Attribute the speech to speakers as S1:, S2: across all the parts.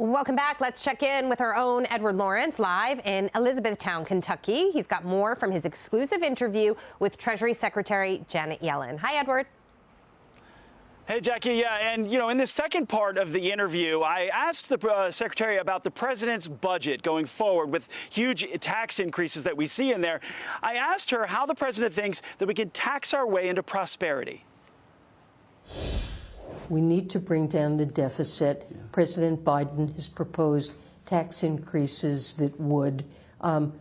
S1: Welcome back. Let's check in with our own Edward Lawrence live in Elizabethtown, Kentucky. He's got more from his exclusive interview with Treasury Secretary Janet Yellen. Hi, Edward.
S2: Hey, Jackie. Yeah, and, in the second part of the interview, I asked the secretary about the president's budget going forward with huge tax increases that we see in there. I asked her how the president thinks that we can tax our way into prosperity.
S3: We need to bring down the deficit. Yeah. President Biden has proposed tax increases that would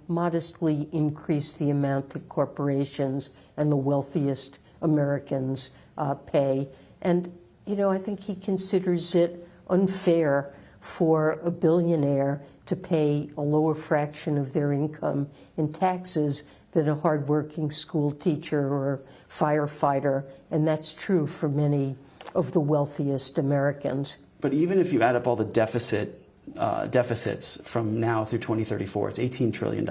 S3: modestly increase the amount that corporations and the wealthiest Americans pay. And, I think he considers it unfair for a billionaire to pay a lower fraction of their income in taxes than a hardworking school teacher or firefighter. And that's true for many of the wealthiest Americans.
S4: But even if you add up all the deficits from now through 2034, it's $18 trillion.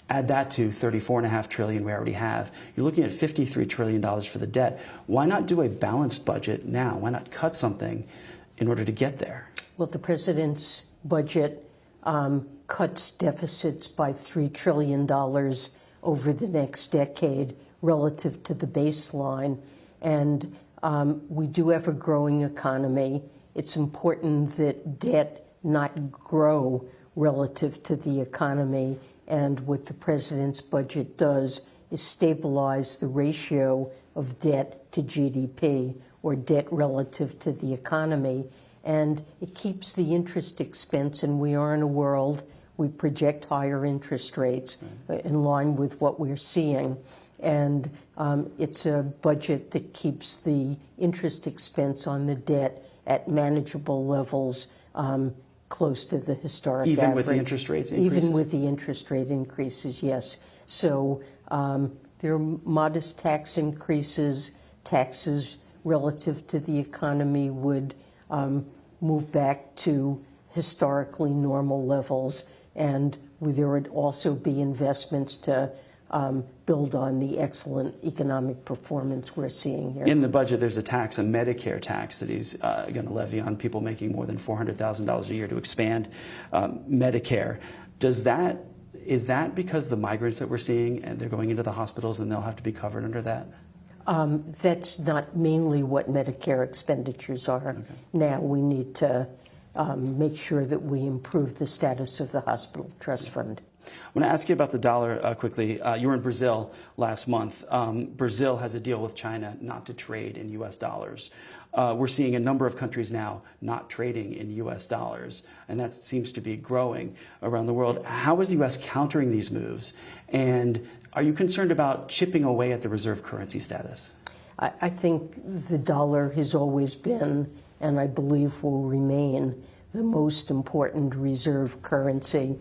S4: Add that to $34.5 trillion we already have. You're looking at $53 trillion for the debt. Why not do a balanced budget now? Why not cut something in order to get there?
S3: Well, the president's budget cuts deficits by $3 trillion over the next decade relative to the baseline. And we do have a growing economy. It's important that debt not grow relative to the economy. And what the president's budget does is stabilize the ratio of debt to GDP, or debt relative to the economy. And it keeps the interest expense, and we are in a world, we project higher interest rates in line with what we're seeing. And it's a budget that keeps the interest expense on the debt at manageable levels, close to the historic
S4: average.
S3: Even
S4: with the interest rates increases?
S3: Even with the interest rate increases, yes. So there are modest tax increases. Taxes relative to the economy would move back to historically normal levels. And there would also be investments to build on the excellent economic performance we're seeing here.
S4: In the budget, there's a tax, a Medicare tax, that he's going to levy on people making more than $400,000 a year to expand Medicare. Is that because the migrants that we're seeing, and they're going into the hospitals and they'll have to be covered under that?
S3: That's not mainly what Medicare expenditures are. Okay. Now we need to make sure that we improve the status of the hospital trust fund.
S4: I want to ask you about the dollar quickly. You were in Brazil last month. Brazil has a deal with China not to trade in U.S. dollars. We're seeing a number of countries now not trading in U.S. dollars, and that seems to be growing around the world. How is the U.S. countering these moves? And are you concerned about chipping away at the reserve currency status?
S3: I think the dollar has always been, and I believe will remain, the most important reserve currency.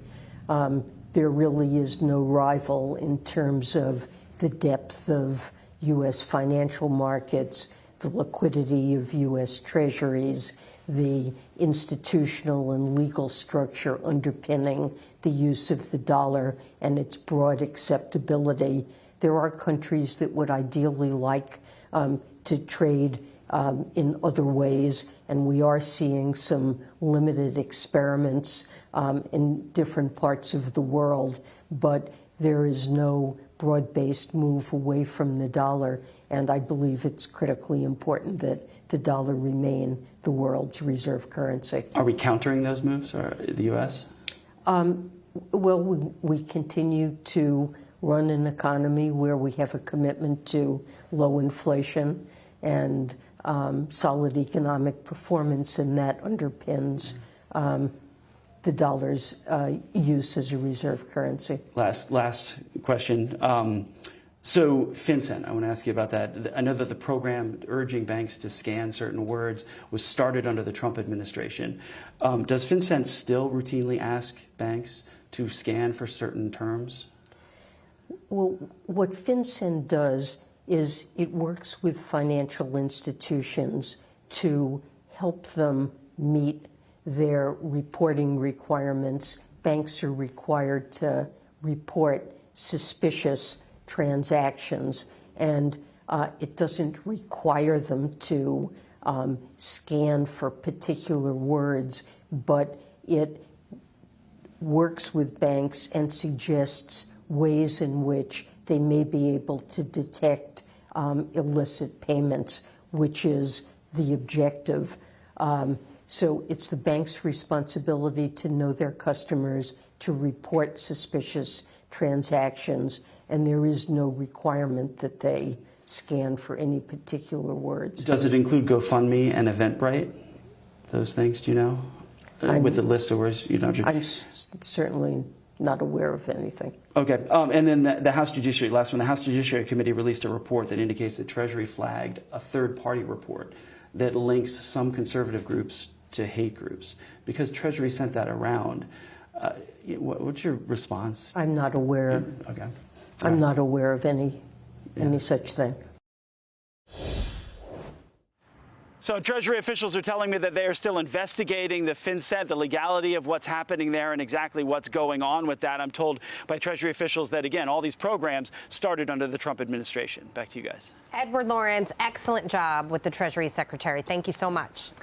S3: There really is no rival in terms of the depth of U.S. financial markets, the liquidity of U.S. treasuries, the institutional and legal structure underpinning the use of the dollar and its broad acceptability. There are countries that would ideally like to trade in other ways, and we are seeing some limited experiments in different parts of the world, but there is no broad-based move away from the dollar, and I believe it's critically important that the dollar remain the world's reserve currency.
S4: Are we countering those moves, or the U.S.?
S3: Well, we continue to run an economy where we have a commitment to low inflation and solid economic performance, and that underpins the dollar's use as a reserve currency.
S4: Last question. So FinCEN, I want to ask you about that. I know that the program urging banks to scan certain words was started under the Trump administration. Does FinCEN still routinely ask banks to scan for certain terms?
S3: Well, what FinCEN does is it works with financial institutions to help them meet their reporting requirements. Banks are required to report suspicious transactions, and it doesn't require them to scan for particular words, but it works with banks and suggests ways in which they may be able to detect illicit payments, which is the objective. So it's the bank's responsibility to know their customers, to report suspicious transactions, and there is no requirement that they scan for any particular words.
S4: Does it include GoFundMe and Eventbrite? Those things, do you know? With the list of words, you know?
S3: I'm certainly not aware of anything.
S4: Okay, and then the House Judiciary, last one, the House Judiciary Committee released a report that indicates that Treasury flagged a third-party report that links some conservative groups to hate groups. Because Treasury sent that around, what's your response?
S3: I'm not aware.
S4: Okay.
S3: I'm not aware of any such thing.
S2: So Treasury officials are telling me that they are still investigating the FinCEN, the legality of what's happening there and exactly what's going on with that. I'm told by Treasury officials that, again, all these programs started under the Trump administration. Back to you guys.
S1: Edward Lawrence, excellent job with the Treasury Secretary. Thank you so much.